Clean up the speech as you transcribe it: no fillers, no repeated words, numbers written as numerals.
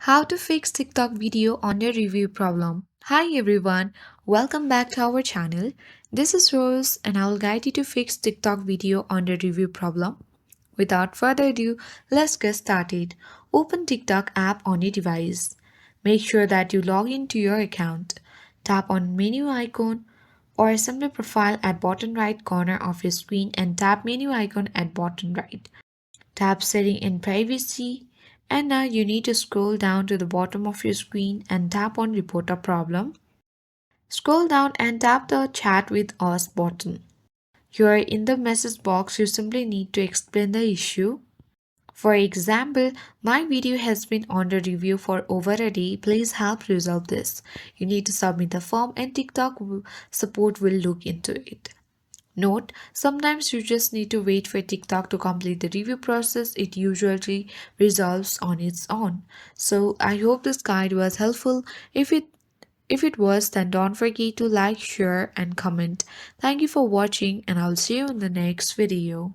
How to fix TikTok video under review problem. Hi everyone, welcome back to our channel. This is Rose and I will guide you to fix TikTok video under review problem. Without further ado, let's get started. Open TikTok app on your device. Make sure that you log into your account. Tap on menu icon or simply profile at bottom right corner of your screen and tap menu icon at bottom right. Tap setting in privacy and now you need to scroll down to the bottom of your screen and tap on report a problem. Scroll down and tap the chat with us button. Here in the message box you simply need to explain the issue. For example, my video has been under review for over a day. Please help resolve this. You need to submit the form and support will look into it. Note, sometimes you just need to wait for TikTok to complete the review process. It usually resolves on its own. So I hope this guide was helpful. If it was, then don't forget to like, share and comment. Thank you for watching and I'll see you in the next video.